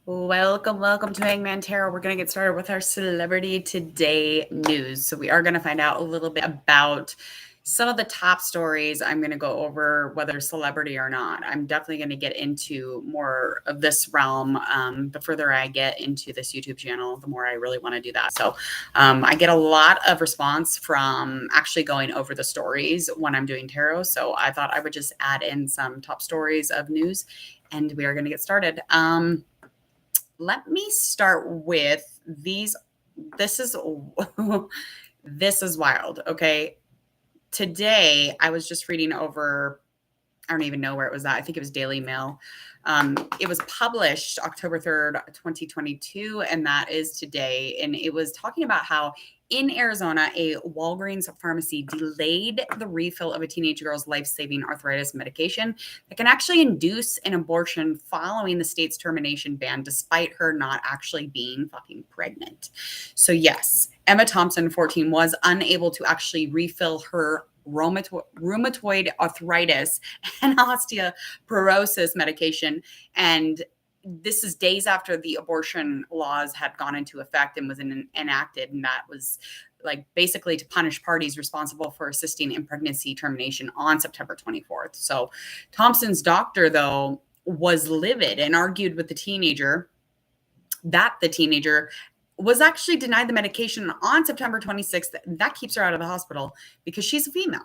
Welcome to Hangman Tarot. We're going to get started with our Celebrity Today news. So we are going to find out a little bit about some of the top stories. I'm going to go over whether celebrity or not. I'm definitely going to get into more of this realm. The further I get into this YouTube channel, the more I really want to do that. So I get a lot of response from actually going over the stories when I'm doing tarot. So I thought I would just add in some top stories of news, and we are going to get started. Let me start with these. This is this is wild. Okay. Today I was just reading over, I don't even know where it was at. I think it was Daily Mail. It was published October 3rd, 2022, and that is today. And it was talking about how in Arizona, a Walgreens pharmacy delayed the refill of a teenage girl's life-saving arthritis medication that can actually induce an abortion following the state's termination ban, despite her not actually being fucking pregnant. So yes, Emma Thompson, 14, was unable to actually refill her rheumatoid arthritis and osteoporosis medication. And this is days after the abortion laws had gone into effect and was enacted. And that was like basically to punish parties responsible for assisting in pregnancy termination on September 24th. So Thompson's doctor, though, was livid and argued with the teenager that the teenager was actually denied the medication on September 26th. That keeps her out of the hospital because she's a female.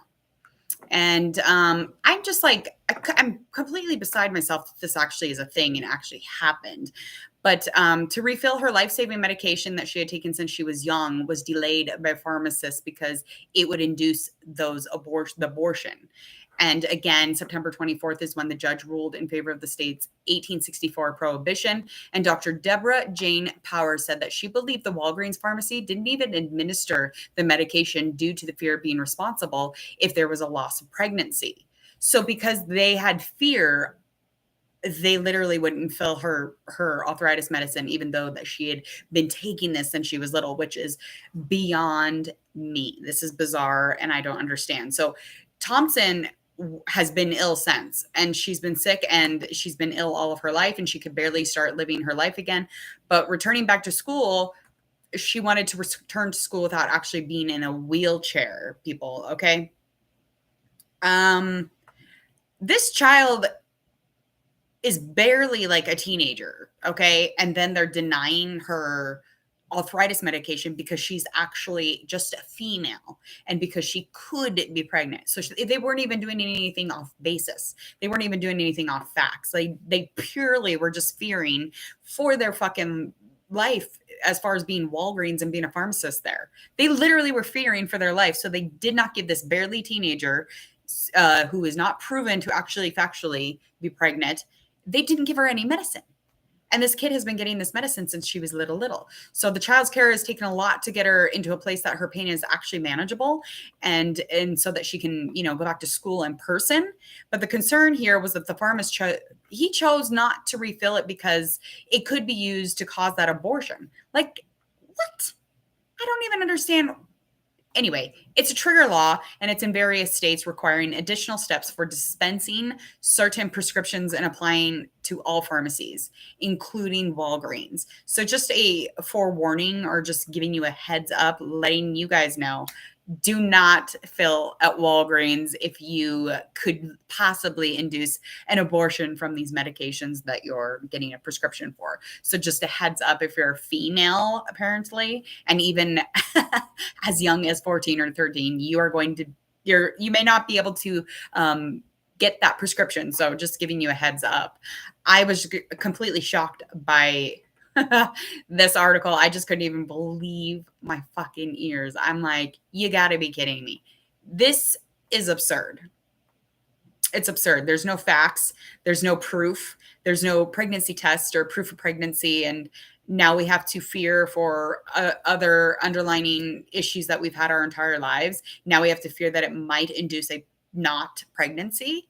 And I'm just like, I'm completely beside myself that this actually is a thing and actually happened. But to refill her life-saving medication that she had taken since she was young was delayed by pharmacists because it would induce the abortion. And again, September 24th is when the judge ruled in favor of the state's 1864 prohibition. And Dr. Deborah Jane Powers said that she believed the Walgreens pharmacy didn't even administer the medication due to the fear of being responsible if there was a loss of pregnancy. So because they had fear, they literally wouldn't fill her arthritis medicine, even though that she had been taking this since she was little, which is beyond me. This is bizarre, and I don't understand. So Thompson has been ill since, and she's been sick, and she's been ill all of her life, and she could barely start living her life again. But returning back to school, she wanted to return to school without actually being in a wheelchair, people. Okay. This child is barely like a teenager. Okay. And then they're denying her arthritis medication because she's actually just a female and because she could be pregnant. So they weren't even doing anything off basis. They weren't even doing anything off facts. They purely were just fearing for their fucking life as far as being Walgreens and being a pharmacist there. They literally were fearing for their life. So they did not give this barely teenager who is not proven to actually factually be pregnant, they didn't give her any medicine. And this kid has been getting this medicine since she was little. So the child's care has taken a lot to get her into a place that her pain is actually manageable and so that she can, go back to school in person. But the concern here was that the pharmacist he chose not to refill it because it could be used to cause that abortion. Like, what? I don't even understand. Anyway, it's a trigger law, and it's in various states requiring additional steps for dispensing certain prescriptions and applying to all pharmacies, including Walgreens. So just a forewarning or just giving you a heads up, letting you guys know, do not fill at Walgreens if you could possibly induce an abortion from these medications that you're getting a prescription for. So just a heads up, if you're a female, apparently, and even as young as 14 or 13, you may not be able to get that prescription. So just giving you a heads up. I was completely shocked by this article. I just couldn't even believe my fucking ears. I'm like, you gotta be kidding me. This is absurd. It's absurd. There's no facts. There's no proof. There's no pregnancy test or proof of pregnancy. And now we have to fear for other underlining issues that we've had our entire lives. Now we have to fear that it might induce a not pregnancy.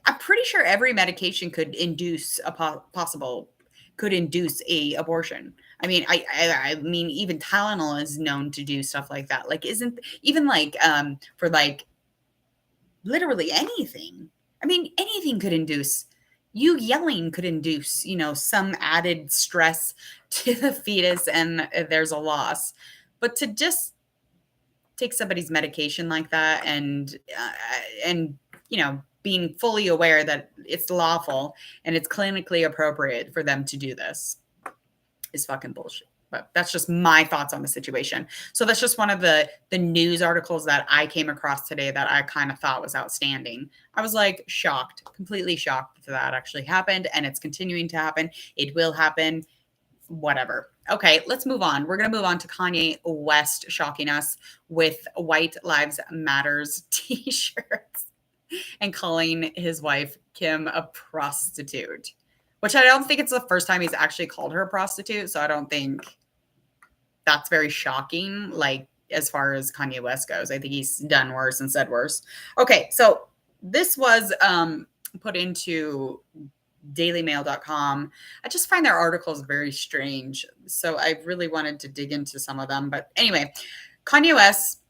I'm pretty sure every medication could induce could induce a abortion. I mean, I mean, even Tylenol is known to do stuff like that. Like, isn't even like for like literally anything. I mean, anything could induce, you yelling could induce, some added stress to the fetus and there's a loss. But to just take somebody's medication like that and being fully aware that it's lawful and it's clinically appropriate for them to do this is fucking bullshit. But that's just my thoughts on the situation. So that's just one of the news articles that I came across today that I kind of thought was outstanding. I was like shocked, completely shocked that actually happened, and it's continuing to happen. It will happen. Whatever. Okay, let's move on. We're going to move on to Kanye West shocking us with White Lives Matters t-shirts and calling his wife Kim a prostitute, which I don't think it's the first time he's actually called her a prostitute. So I don't think that's very shocking. Like, as far as Kanye West goes, I think he's done worse and said worse. Okay, so this was put into dailymail.com. I just find their articles very strange. So I really wanted to dig into some of them. But anyway, Kanye West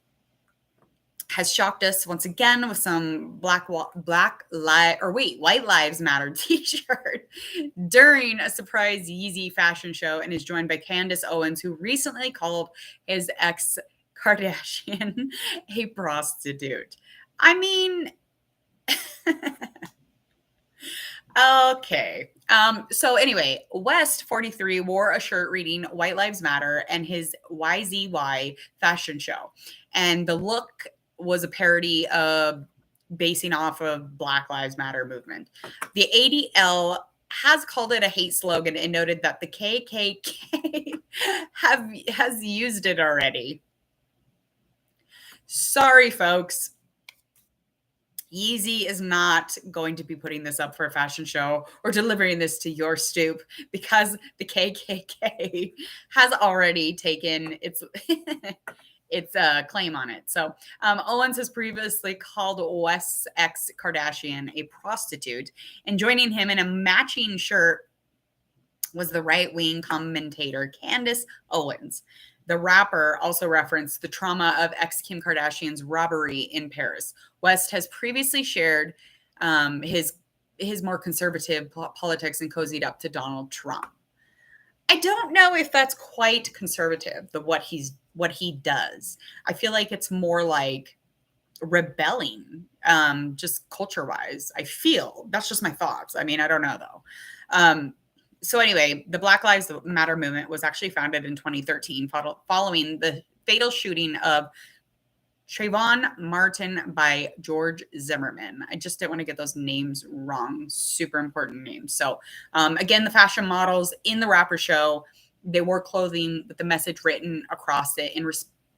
has shocked us once again with some White Lives Matter t-shirt during a surprise Yeezy fashion show, and is joined by Candace Owens, who recently called his ex Kardashian a prostitute. I mean, okay. So anyway, West 43 wore a shirt reading White Lives Matter and his YZY fashion show. And the look was a parody of basing off of Black Lives Matter movement. The ADL has called it a hate slogan and noted that the KKK has used it already. Sorry, folks. Yeezy is not going to be putting this up for a fashion show or delivering this to your stoop, because the KKK has already taken its claim on it. So Owens has previously called West's ex Kardashian a prostitute, and joining him in a matching shirt was the right-wing commentator Candace Owens. The rapper also referenced the trauma of ex-Kim Kardashian's robbery in Paris. West has previously shared his more conservative politics and cozied up to Donald Trump. I don't know if that's quite conservative, what he does. I feel like it's more like rebelling, just culture-wise. I feel that's just my thoughts. I mean, I don't know though. So anyway, the Black Lives Matter movement was actually founded in 2013 following the fatal shooting of Trayvon Martin by George Zimmerman. I just didn't want to get those names wrong. Super important names. So again, the fashion models in the rapper show, they wore clothing with the message written across it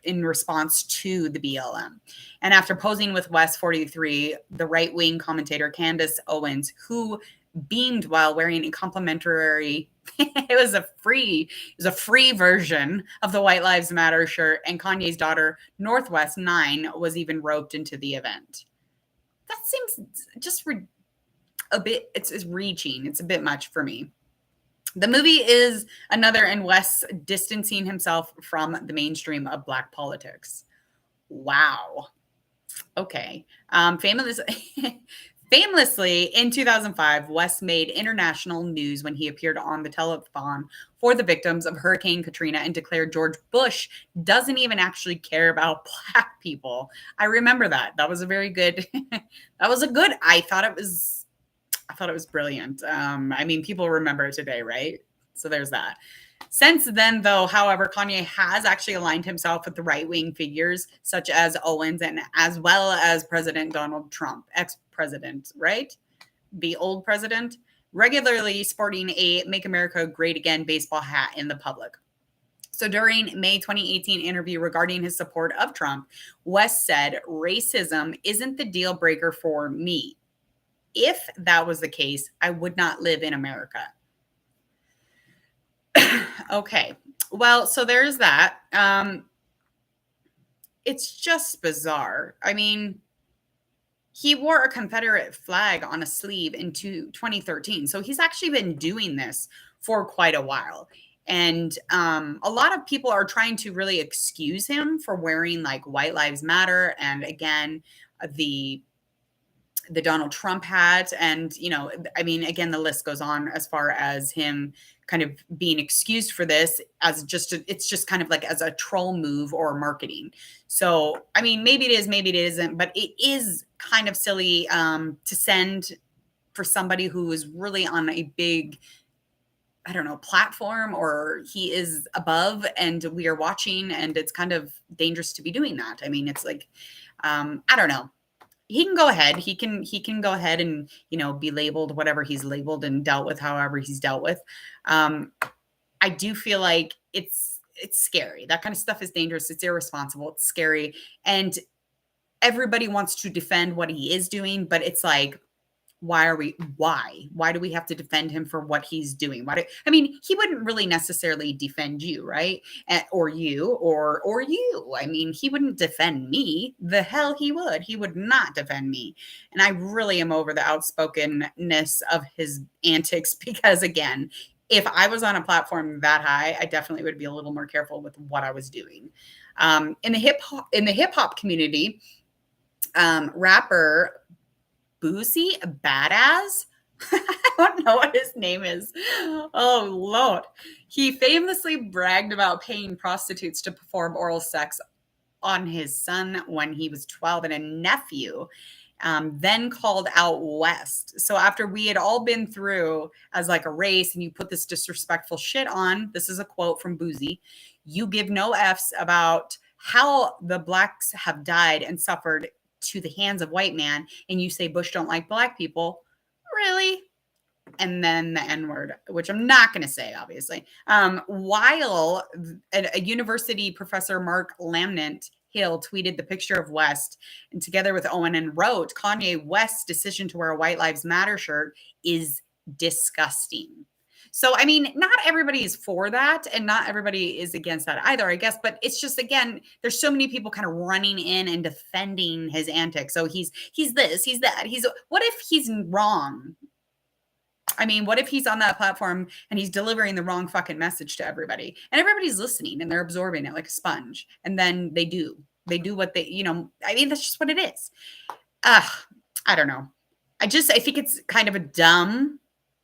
in response to the BLM. And after posing with West 43, the right-wing commentator Candace Owens, who beamed while wearing a complimentary it was a free version of the White Lives Matter shirt, and Kanye's daughter Northwest 9 was even roped into the event. That seems just a bit, it's reaching. It's a bit much for me. The movie is another in West distancing himself from the mainstream of Black politics. Wow. Okay. Famously, in 2005, West made international news when he appeared on the telethon for the victims of Hurricane Katrina and declared George Bush doesn't even actually care about Black people. I remember that. That was a very good. I thought it was brilliant. I mean, people remember it today, right? So there's that. Since then, though, however, Kanye has actually aligned himself with the right-wing figures such as Owens and as well as President Donald Trump, ex-president, right? The old president, regularly sporting a Make America Great Again baseball hat in the public. So during May 2018 interview regarding his support of Trump, West said, "Racism isn't the deal breaker for me. If that was the case, I would not live in America." Okay. Well, so there's that. It's just bizarre. I mean, he wore a Confederate flag on a sleeve in 2013. So he's actually been doing this for quite a while. And a lot of people are trying to really excuse him for wearing like White Lives Matter. And again, the the Donald Trump hat. And, I mean, again, the list goes on as far as him kind of being excused for this as it's just kind of like as a troll move or marketing. So, I mean, maybe it is, maybe it isn't, but it is kind of silly to send for somebody who is really on a big, I don't know, platform, or he is above and we are watching, and it's kind of dangerous to be doing that. I mean, it's like, I don't know. He can go ahead. He can go ahead and, be labeled whatever he's labeled and dealt with however he's dealt with. I do feel like it's scary. That kind of stuff is dangerous. It's irresponsible. It's scary. And everybody wants to defend what he is doing, but it's like, why do we have to defend him for what he's doing? I mean, he wouldn't really necessarily defend you, right? Or you, or you. I mean, he wouldn't defend me. The hell he would not defend me. And I really am over the outspokenness of his antics, because again, if I was on a platform that high, I definitely would be a little more careful with what I was doing. In the hip hop community, rapper Boosie Badass. I don't know what his name is. Oh, Lord. He famously bragged about paying prostitutes to perform oral sex on his son when he was 12 and a nephew, then called out West. So after we had all been through as like a race and you put this disrespectful shit on, this is a quote from Boosie, you give no Fs about how the blacks have died and suffered to the hands of white man, and you say Bush don't like black people. Really? And then the N-word, which I'm not going to say, obviously. While a university professor, Mark Lamnant Hill, tweeted the picture of West, and together with Owen, and wrote, Kanye West's decision to wear a White Lives Matter shirt is disgusting. So, I mean, not everybody is for that, and not everybody is against that either, I guess. But it's just, again, there's so many people kind of running in and defending his antics. So he's this, he's that. What if he's wrong? I mean, what if he's on that platform and he's delivering the wrong fucking message to everybody, and everybody's listening and they're absorbing it like a sponge, and then they do what they, I mean, that's just what it is. I don't know. I think it's kind of a dumb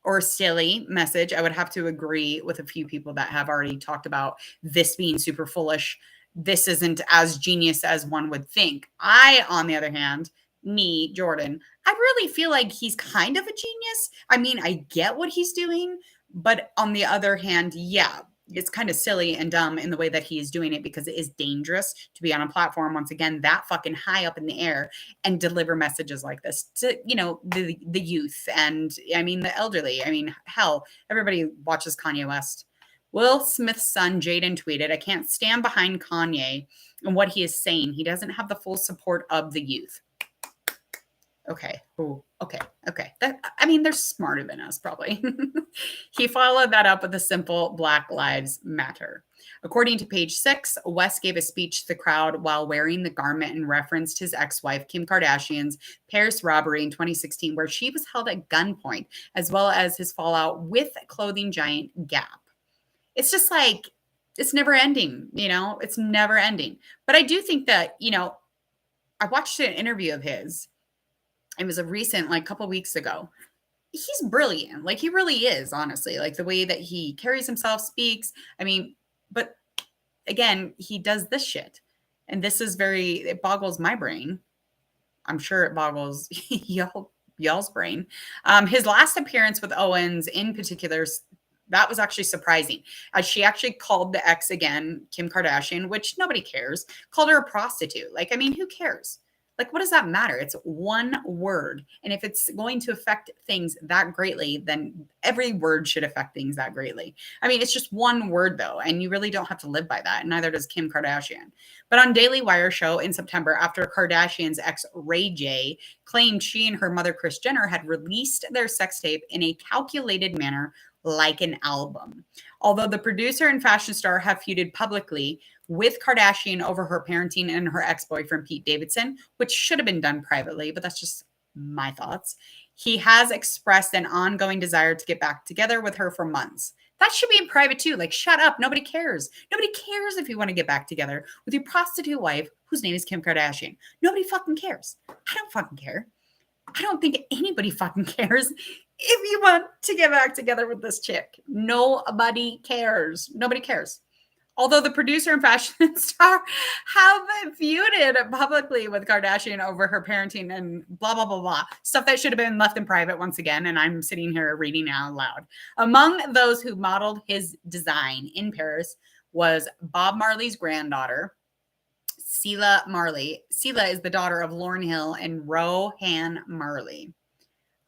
or silly message. I would have to agree with a few people that have already talked about this being super foolish. This isn't as genius as one would think. On the other hand, me, Jordan, I really feel like he's kind of a genius. I mean, I get what he's doing, but on the other hand, yeah, it's kind of silly and dumb in the way that he is doing it, because it is dangerous to be on a platform, once again, that fucking high up in the air, and deliver messages like this to, the youth, and I mean, the elderly. I mean, hell, everybody watches Kanye West. Will Smith's son, Jaden, tweeted, I can't stand behind Kanye and what he is saying. He doesn't have the full support of the youth. Okay. Ooh, okay. They're smarter than us, probably. He followed that up with a simple Black Lives Matter. According to Page 6, West gave a speech to the crowd while wearing the garment and referenced his ex-wife, Kim Kardashian's Paris robbery in 2016, where she was held at gunpoint, as well as his fallout with clothing giant Gap. It's just like, it's never ending, it's never ending. But I do think that, I watched an interview of his. It was a recent, like, couple weeks ago. He's brilliant. Like, he really is, honestly. Like, the way that he carries himself, speaks. I mean, but again, he does this shit. And this is it boggles my brain. I'm sure it boggles y'all's brain. His last appearance with Owens in particular, that was actually surprising, as she actually called the ex again, Kim Kardashian, which nobody cares, called her a prostitute. Like, I mean, who cares? Like, what does that matter? It's one word. And if it's going to affect things that greatly, then every word should affect things that greatly. I mean, it's just one word, though, and you really don't have to live by that. And neither does Kim Kardashian. But on Daily Wire show in September, after Kardashian's ex, Ray J, claimed she and her mother, Kris Jenner, had released their sex tape in a calculated manner, like an album. Although the producer and fashion star have feuded publicly with Kardashian over her parenting and her ex-boyfriend, Pete Davidson, which should have been done privately, but that's just my thoughts. He has expressed an ongoing desire to get back together with her for months. That should be in private too. Like, shut up. Nobody cares. Nobody cares if you want to get back together with your prostitute wife, whose name is Kim Kardashian. Nobody fucking cares. I don't fucking care. I don't think anybody fucking cares if you want to get back together with this chick. Nobody cares. Nobody cares. Although the producer and fashion star have feuded publicly with Kardashian over her parenting and blah, blah, blah, blah. Stuff that should have been left in private once again. And I'm sitting here reading out loud. Among those who modeled his design in Paris was Bob Marley's granddaughter, Selah Marley. Selah is the daughter of Lauryn Hill and Rohan Marley.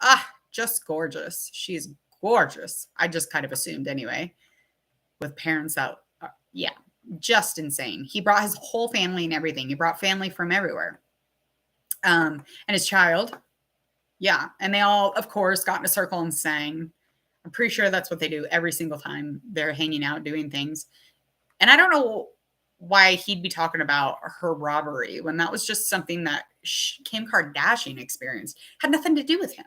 Ah, just gorgeous. She's gorgeous. I just kind of assumed anyway, with parents out. Yeah, just insane. He brought his whole family and everything. He brought family from everywhere. And his child. Yeah. And they all, of course, got in a circle and sang. I'm pretty sure that's what they do every single time they're hanging out doing things. And I don't know why he'd be talking about her robbery when that was just something that Kim Kardashian experienced. Had nothing to do with him.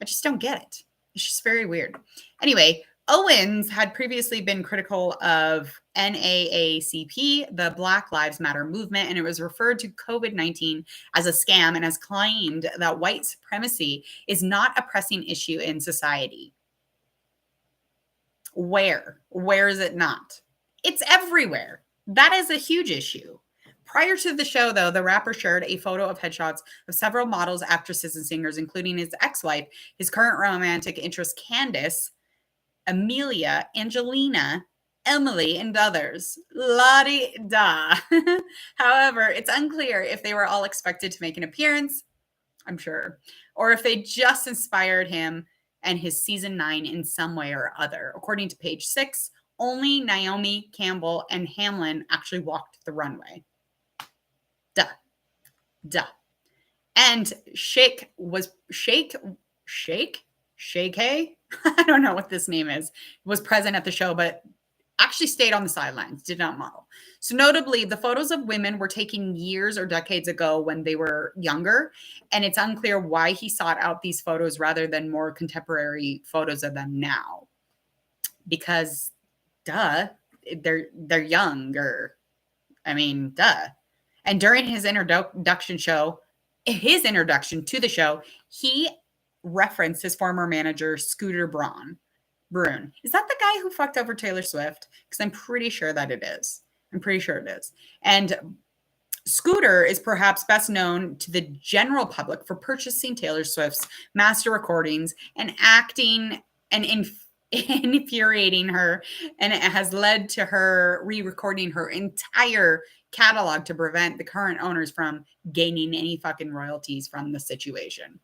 I just don't get it. It's just very weird. Anyway, Owens had previously been critical of NAACP, the Black Lives Matter movement, and it was referred to COVID-19 as a scam and has claimed that white supremacy is not a pressing issue in society. Where? Where is it not? It's everywhere. That is a huge issue. Prior to the show, though, the rapper shared a photo of headshots of several models, actresses, and singers, including his ex-wife, his current romantic interest, Candace, Amelia, Angelina, Emily, and others. La-di-da. However, it's unclear if they were all expected to make an appearance, I'm sure, or if they just inspired him and his season 9 in some way or other. According to page 6, only Naomi Campbell and Hamlin actually walked the runway. Duh. And Shake Hay? I don't know what this name is, was present at the show, but actually stayed on the sidelines, did not model. So notably, the photos of women were taken years or decades ago when they were younger, and it's unclear why he sought out these photos rather than more contemporary photos of them now. Because, duh, they're younger. I mean, duh. And during his introduction to the show, he referenced his former manager, Scooter Braun. Is that the guy who fucked over Taylor Swift? Because I'm pretty sure that it is. I'm pretty sure it is. And Scooter is perhaps best known to the general public for purchasing Taylor Swift's master recordings and acting and infuriating her, and it has led to her re-recording her entire catalog to prevent the current owners from gaining any fucking royalties from the situation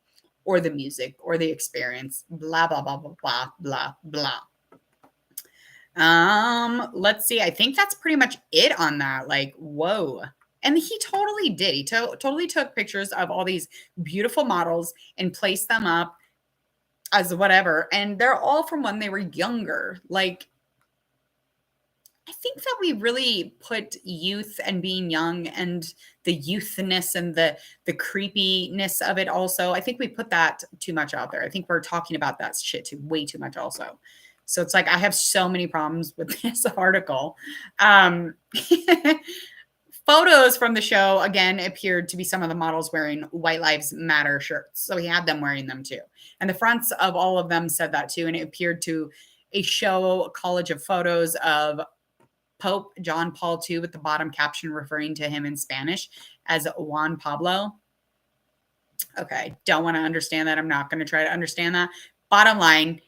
or the music or the experience, blah, blah, blah, blah, blah, blah, blah. Let's see. I think that's pretty much it on that. Like, whoa. And he totally did. He totally took pictures of all these beautiful models and placed them up as whatever. And they're all from when they were younger. Like, I think that we really put youth and being young and the youthness and the creepiness of it also. I think we put that too much out there. I think we're talking about that shit way too much also. So it's like, I have so many problems with this article. Photos from the show, again, appeared to be some of the models wearing White Lives Matter shirts. So he had them wearing them too. And the fronts of all of them said that too. And it appeared to a show collage of photos of Pope John Paul II with the bottom caption referring to him in Spanish as Juan Pablo. Okay, don't want to understand that. I'm not going to try to understand that. Bottom line,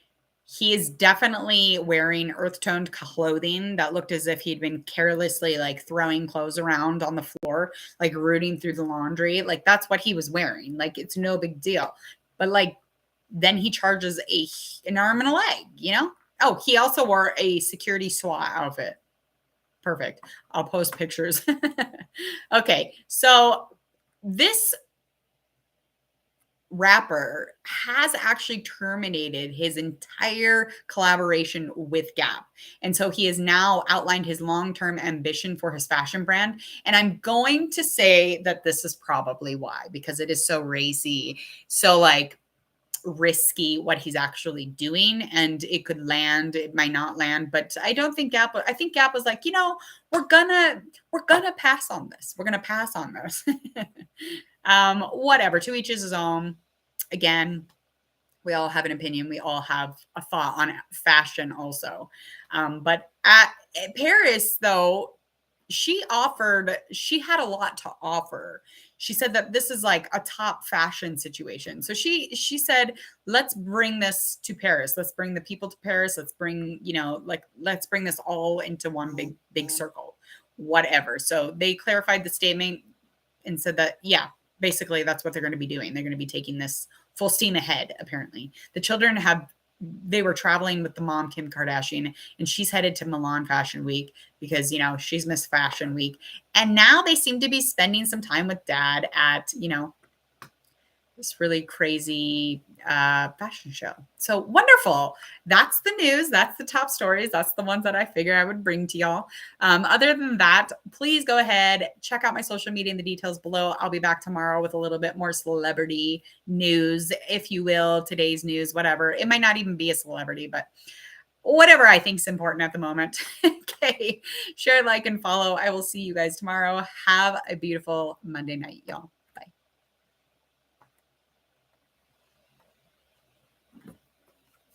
he is definitely wearing earth-toned clothing that looked as if he'd been carelessly like throwing clothes around on the floor, like rooting through the laundry. Like that's what he was wearing. Like it's no big deal. But like then he charges an arm and a leg, you know? Oh, he also wore a security SWAT outfit. Perfect. I'll post pictures. Okay, so this rapper has actually terminated his entire collaboration with Gap. And so he has now outlined his long-term ambition for his fashion brand. And I'm going to say that this is probably why, because it is so racy, so like risky what he's actually doing, and it could land, it might not land, but I don't think I think Gap was like, you know, we're gonna pass on this. We're gonna pass on this. Whatever, to each his own. again, we all have an opinion. We all have a thought on fashion also. But at Paris, though, she had a lot to offer. She said that this is like a top fashion situation. So she said, let's bring this to Paris. Let's bring the people to Paris. Let's bring, like, let's bring this all into one big circle, whatever. So they clarified the statement and said that, yeah, basically that's what they're going to be doing. They're going to be taking this full steam ahead. Apparently the children they were traveling with the mom, Kim Kardashian, and she's headed to Milan Fashion Week because, she's Miss Fashion Week. And now they seem to be spending some time with dad at, this really crazy fashion show. So wonderful. That's the news. That's the top stories. That's the ones that I figure I would bring to y'all. Other than that, please go ahead, check out my social media in the details below. I'll be back tomorrow with a little bit more celebrity news, if you will, today's news, whatever. It might not even be a celebrity, but whatever I think is important at the moment. Okay. Share, like, and follow. I will see you guys tomorrow. Have a beautiful Monday night, y'all.